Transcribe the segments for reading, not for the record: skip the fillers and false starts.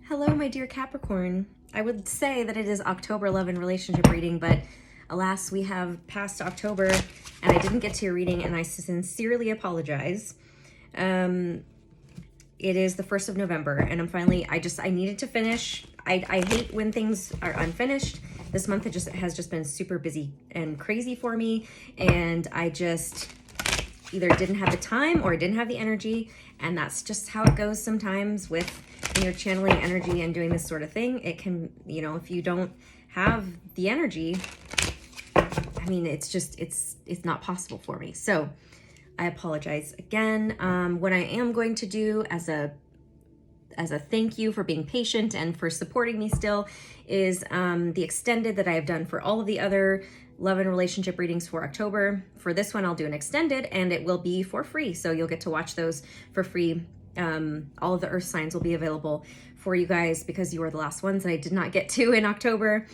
Hello, my dear Capricorn. I would say that it is October 11 relationship reading, but alas, we have passed October and I didn't get to your reading, and I sincerely apologize. It is the 1st of November and I needed to finish. I hate when things are unfinished. This month has just been super busy and crazy for me, and I just either didn't have the time or I didn't have the energy, and that's just how it goes sometimes when you're channeling energy and doing this sort of thing. It can, if you don't have the energy, I mean, it's not possible for me. So I apologize again. What I am going to do as a thank you for being patient and for supporting me still is the extended that I have done for all of the other love and relationship readings for October. For this one, I'll do an extended and it will be for free. So you'll get to watch those for free. All of the earth signs will be available for you guys because you were the last ones that I did not get to in October.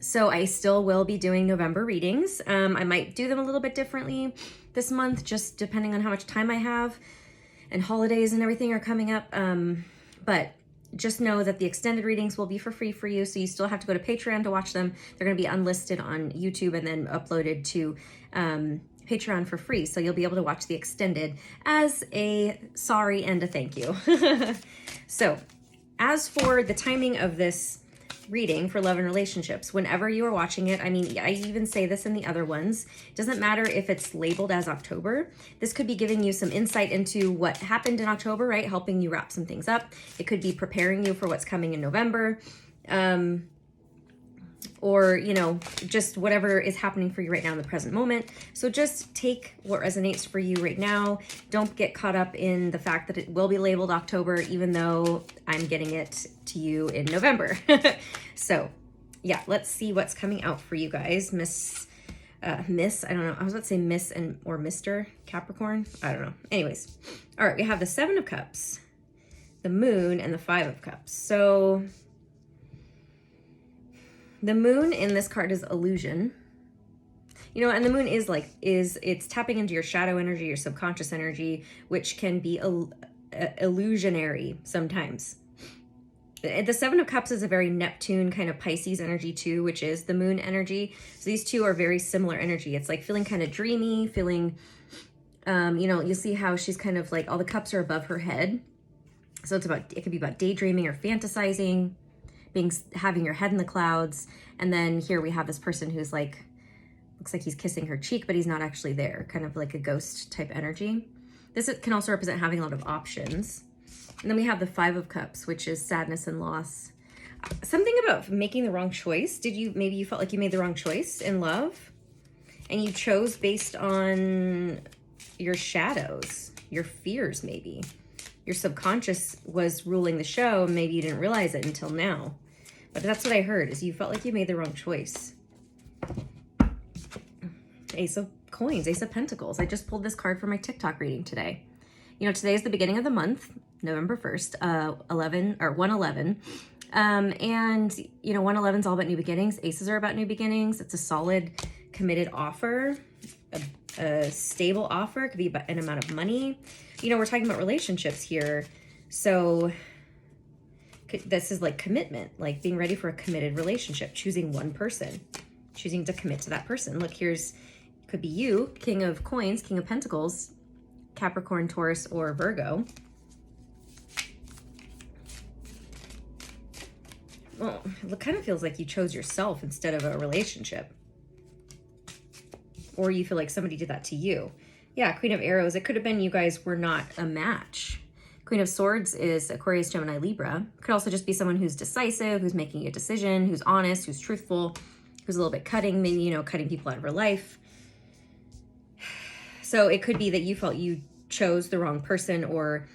So I still will be doing November readings. I might do them a little bit differently this month, just depending on how much time I have, and holidays and everything are coming up. But just know that the extended readings will be for free for you. So you still have to go to Patreon to watch them. They're going to be unlisted on YouTube and then uploaded to Patreon for free. So you'll be able to watch the extended as a sorry and a thank you. So as for the timing of this reading for love and relationships, whenever you are watching it, I mean, I even say this in the other ones, it doesn't matter if it's labeled as October. This could be giving you some insight into what happened in October, right? Helping you wrap some things up. It could be preparing you for what's coming in November. Or, just whatever is happening for you right now in the present moment. So just take what resonates for you right now. Don't get caught up in the fact that it will be labeled October, even though I'm getting it to you in November. So yeah, let's see what's coming out for you guys. Miss, I don't know. I was about to say Miss or Mr. Capricorn. I don't know. Anyways. All right. We have the 7 of Cups, the Moon, and the 5 of Cups. So the Moon in this card is illusion, and the Moon it's tapping into your shadow energy, your subconscious energy, which can be illusionary sometimes. The 7 of Cups is a very Neptune kind of Pisces energy too, which is the Moon energy. So these two are very similar energy. It's like feeling kind of dreamy, feeling, you'll see how she's kind of like all the cups are above her head. So it could be about daydreaming or fantasizing, having your head in the clouds. And then here we have this person who's like, looks like he's kissing her cheek, but he's not actually there, kind of like a ghost type energy. This can also represent having a lot of options. And then we have the 5 of Cups, which is sadness and loss. Something about making the wrong choice. Maybe you felt like you made the wrong choice in love and you chose based on your shadows, your fears, maybe. Your subconscious was ruling the show. Maybe you didn't realize it until now. But that's what I heard, is you felt like you made the wrong choice. Ace of Coins, Ace of Pentacles. I just pulled this card for my TikTok reading today. Today is the beginning of the month, November 1st, 111. And 111 is all about new beginnings. Aces are about new beginnings. It's a solid, committed offer, a stable offer. It could be an amount of money. We're talking about relationships here. So this is like commitment, like being ready for a committed relationship, choosing one person, choosing to commit to that person. Look, could be you, King of Coins, King of Pentacles, Capricorn, Taurus, or Virgo. Well, it kind of feels like you chose yourself instead of a relationship. Or you feel like somebody did that to you. Yeah, Queen of Arrows. It could have been you guys were not a match. Queen of Swords is Aquarius, Gemini, Libra. Could also just be someone who's decisive, who's making a decision, who's honest, who's truthful, who's a little bit cutting, maybe, cutting people out of her life. So it could be that you felt you chose the wrong person, or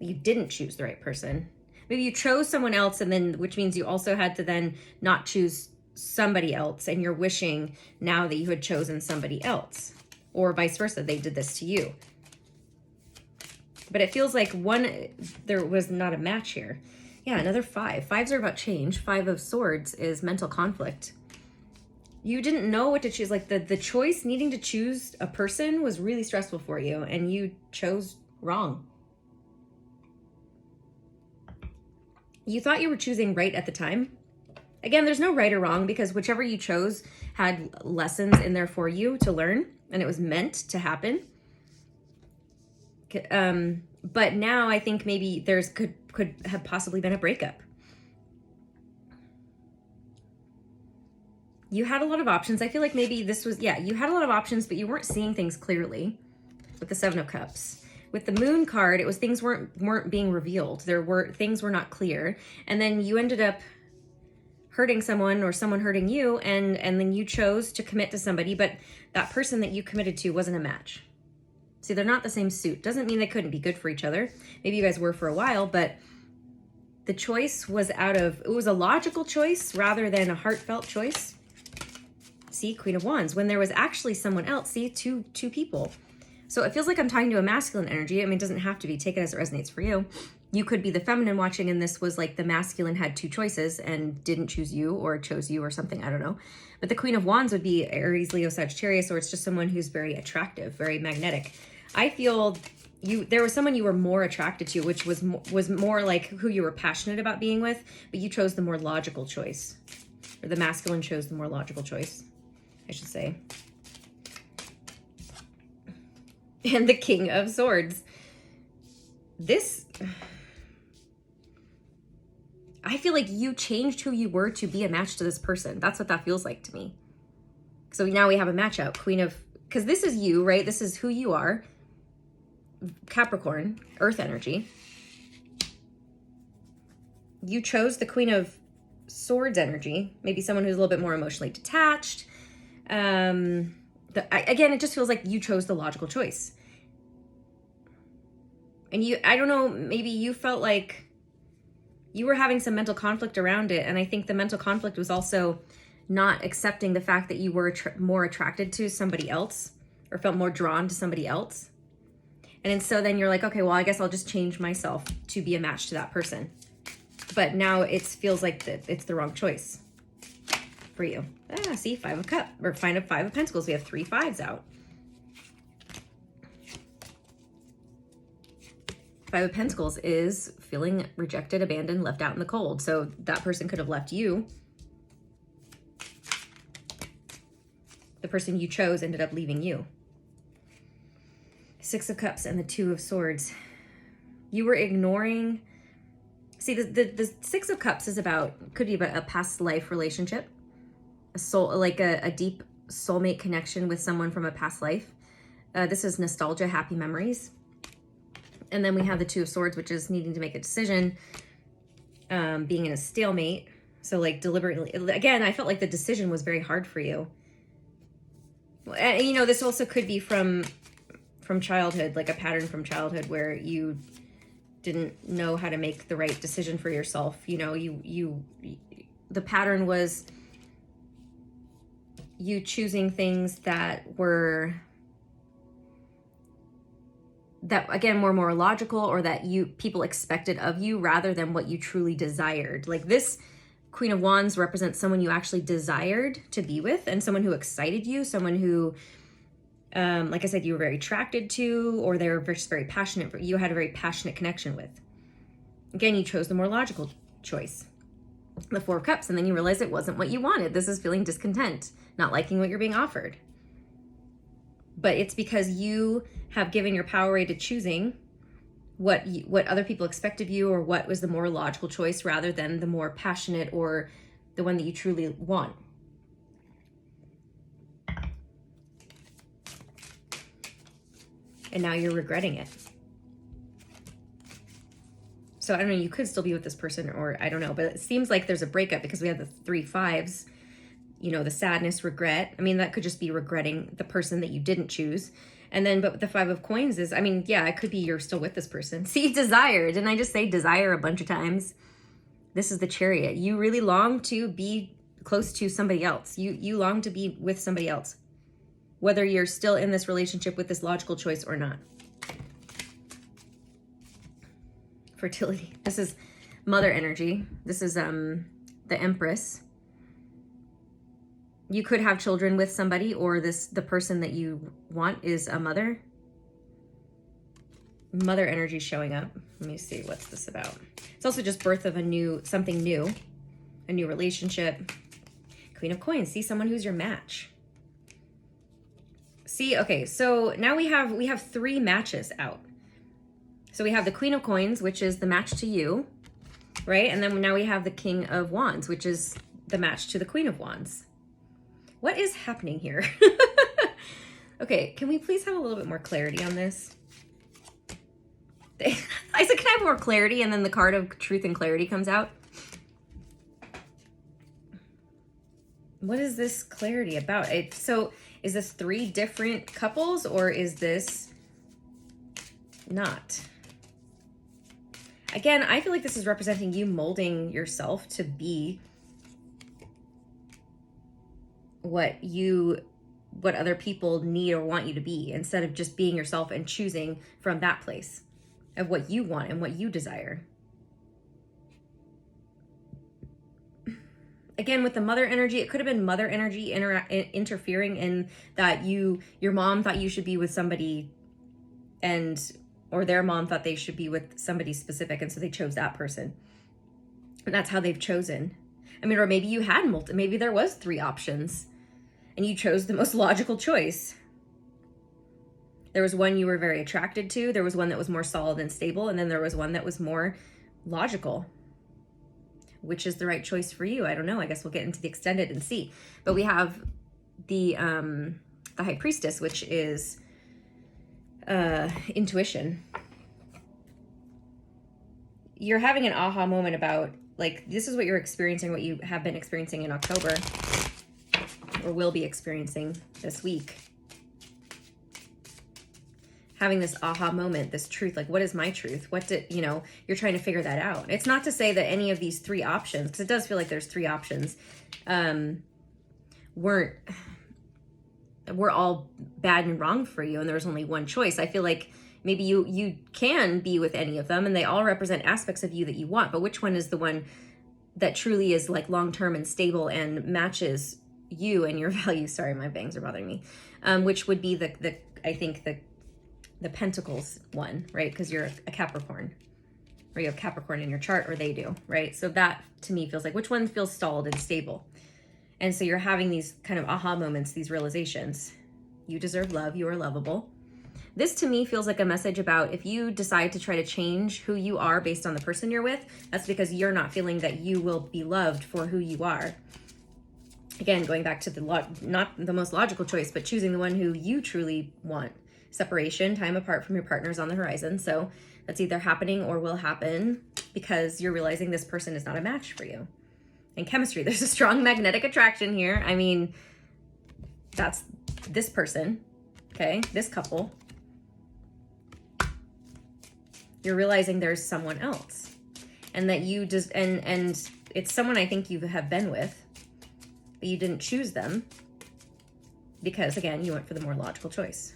you didn't choose the right person. Maybe you chose someone else, and then, which means you also had to then not choose somebody else, and you're wishing now that you had chosen somebody else, or vice versa, they did this to you. But it feels like there was not a match here. Yeah, another 5. 5s are about change. 5 of Swords is mental conflict. You didn't know what to choose. Like the choice, needing to choose a person, was really stressful for you, and you chose wrong. You thought you were choosing right at the time. Again, there's no right or wrong because whichever you chose had lessons in there for you to learn, and it was meant to happen. But now I think maybe there's could have possibly been a breakup. You had a lot of options. I feel like maybe this was, yeah, you had a lot of options, but you weren't seeing things clearly with the Seven of Cups. With the Moon card, it was things weren't being revealed. Things were not clear. And then you ended up hurting someone or someone hurting you, and then you chose to commit to somebody, but that person that you committed to wasn't a match. See, they're not the same suit. Doesn't mean they couldn't be good for each other. Maybe you guys were for a while, but the choice was it was a logical choice rather than a heartfelt choice. See, Queen of Wands, when there was actually someone else. See, two people. So it feels like I'm talking to a masculine energy. I mean, it doesn't have to be. Take it as it resonates for you. You could be the feminine watching, and this was like the masculine had two choices and didn't choose you or chose you or something. I don't know. But the Queen of Wands would be Aries, Leo, Sagittarius, or it's just someone who's very attractive, very magnetic. I feel there was someone you were more attracted to, which was more like who you were passionate about being with, but you chose the more logical choice. Or the masculine chose the more logical choice, I should say. And the King of Swords. I feel like you changed who you were to be a match to this person. That's what that feels like to me. So now we have a match out. Because this is you, right? This is who you are. Capricorn, earth energy. You chose the Queen of Swords energy. Maybe someone who's a little bit more emotionally detached. Again, it just feels like you chose the logical choice. And I don't know, maybe you felt like you were having some mental conflict around it. And I think the mental conflict was also not accepting the fact that you were more attracted to somebody else or felt more drawn to somebody else. And so then you're like, okay, well, I guess I'll just change myself to be a match to that person. But now it feels like it's the wrong choice for you. See, Five of Pentacles. We have 3 5s out. 5 of Pentacles is feeling rejected, abandoned, left out in the cold. So that person could have left you. The person you chose ended up leaving you. 6 of Cups and the 2 of Swords. You were ignoring. See, the 6 of Cups could be about a past life relationship, a soul, like a deep soulmate connection with someone from a past life. This is nostalgia, happy memories. And then we have the 2 of Swords, which is needing to make a decision, being in a stalemate. So like deliberately, again, I felt like the decision was very hard for you. And, you know, this also could be from childhood, like a pattern from childhood where you didn't know how to make the right decision for yourself. You know, the pattern was you choosing things that again were more logical, or that people expected of you rather than what you truly desired. Like this Queen of Wands represents someone you actually desired to be with, and someone who excited you, someone who like I said, you were very attracted to, or they were just very passionate. You had a very passionate connection with. Again, you chose the more logical choice, the 4 of Cups, and then you realize it wasn't what you wanted. This is feeling discontent, not liking what you're being offered. But it's because you have given your power away to choosing what other people expect of you, or what was the more logical choice rather than the more passionate or the one that you truly want. And now you're regretting it. So I don't know, you could still be with this person, or I don't know, but it seems like there's a breakup because we have the 3 5s, you know, the sadness, regret. I mean, that could just be regretting the person that you didn't choose. And then, but the 5 of Coins is, I mean, yeah, it could be you're still with this person. See, desire. Didn't I just say desire a bunch of times? This is the Chariot. You really long to be close to somebody else. You long to be with somebody else, whether you're still in this relationship with this logical choice or not. Fertility. This is mother energy. This is the Empress. You could have children with somebody, or the person that you want is a mother. Mother energy showing up. Let me see, what's this about? It's also just birth of something new, a new relationship. Queen of Coins, see someone who's your match. See, okay, so now we have 3 matches out. So we have the Queen of Coins, which is the match to you, right? And then now we have the King of Wands, which is the match to the Queen of Wands. What is happening here? Okay, can we please have a little bit more clarity on this? I said, can I have more clarity? And then the card of truth and clarity comes out. What is this clarity about? So is this 3 different couples, or is this not? Again, I feel like this is representing you molding yourself to be what other people need or want you to be, instead of just being yourself and choosing from that place of what you want and what you desire. Again, with the mother energy, it could have been mother energy interfering in that your mom thought you should be with somebody, or their mom thought they should be with somebody specific, and so they chose that person. And that's how they've chosen. I mean, or maybe you had maybe there was 3 options and you chose the most logical choice. There was one you were very attracted to, there was one that was more solid and stable, and then there was one that was more logical. Which is the right choice for you? I don't know. I guess we'll get into the extended and see. But we have the High Priestess, which is intuition. You're having an aha moment about, like, this is what you're experiencing, what you have been experiencing in October, or will be experiencing this week. Having this aha moment, this truth, like, what is my truth? You're trying to figure that out. It's not to say that any of these 3 options, because it does feel like there's 3 options, were all bad and wrong for you, and there was only one choice. I feel like maybe you can be with any of them, and they all represent aspects of you that you want, but which one is the one that truly is like long-term and stable and matches you and your values? Sorry, my bangs are bothering me. Which would be the Pentacles one, right? Because you're a Capricorn, or you have Capricorn in your chart, or they do, right? So that to me feels like, which one feels stalled and stable? And so you're having these kind of aha moments, these realizations. You deserve love. You are lovable. This to me feels like a message about, if you decide to try to change who you are based on the person you're with, that's because you're not feeling that you will be loved for who you are. Again, going back to not the most logical choice, but choosing the one who you truly want. Separation, time apart from your partners on the horizon. So that's either happening or will happen because you're realizing this person is not a match for you. And chemistry, there's a strong magnetic attraction here. I mean, that's this person, okay? This couple. You're realizing there's someone else, and that you just, and it's someone I think you have been with, but you didn't choose them because, again, you went for the more logical choice.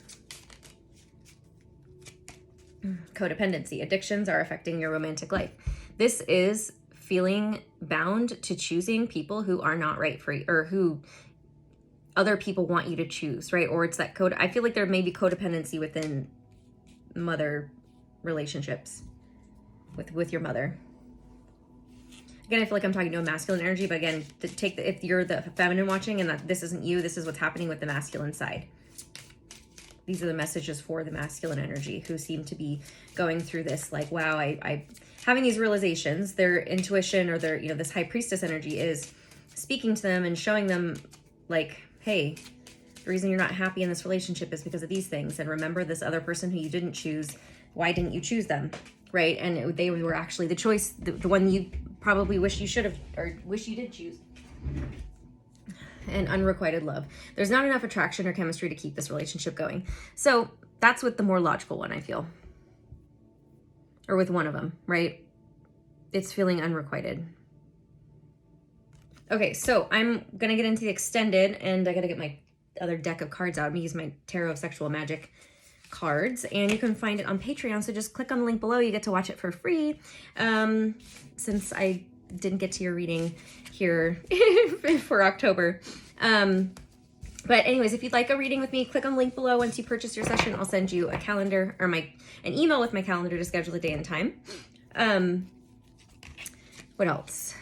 Codependency. Addictions are affecting your romantic life. This is feeling bound to choosing people who are not right for you, or who other people want you to choose, right? Or it's that code. I feel like there may be codependency within mother relationships with your mother. Again, I feel like I'm talking to a masculine energy, but again, if you're the feminine watching and that this isn't you, this is what's happening with the masculine side. These are the messages for the masculine energy who seem to be going through this, like, wow, I having these realizations. Their intuition, or their, this High Priestess energy is speaking to them and showing them, like, hey, the reason you're not happy in this relationship is because of these things. And remember this other person who you didn't choose. Why didn't you choose them? Right? And they were actually the choice, the one you probably wish you should have, or wish you did choose. And unrequited love. There's not enough attraction or chemistry to keep this relationship going. So that's with the more logical one, I feel. Or with one of them, right? It's feeling unrequited. Okay, so I'm going to get into the extended, and I got to get my other deck of cards out. I'm going to use my Tarot of Sexual Magic cards, and you can find it on Patreon. So just click on the link below. You get to watch it for free. Since I didn't get to your reading here for October. But anyways, if you'd like a reading with me, click on the link below. Once you purchase your session, I'll send you a calendar or an email with my calendar to schedule a day and time. What else?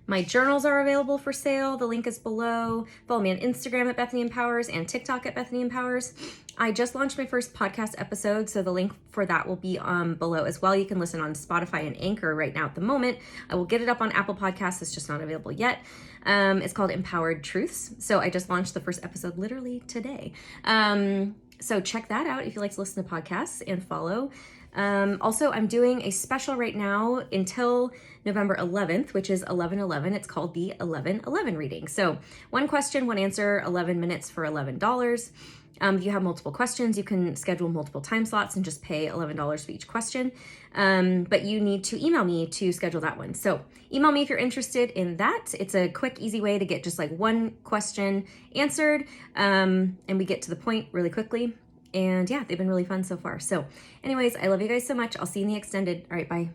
My journals are available for sale. The link is below. Follow me on Instagram at Bethany Empowers and TikTok at Bethany Empowers. I just launched my first podcast episode, so the link for that will be below as well. You can listen on Spotify and Anchor right now at the moment. I will get it up on Apple Podcasts. It's just not available yet. It's called Empowered Truths. So I just launched the first episode literally today. So check that out if you like to listen to podcasts and follow. Also, I'm doing a special right now until November 11th, which is 11/11. It's called the 11/11 reading. So 1 question, 1 answer, 11 minutes for $11. If you have multiple questions, you can schedule multiple time slots and just pay $11 for each question. But you need to email me to schedule that one. So email me if you're interested in that. It's a quick, easy way to get just like 1 question answered. And we get to the point really quickly. And yeah, they've been really fun so far. So anyways, I love you guys so much. I'll see you in the extended. All right, bye.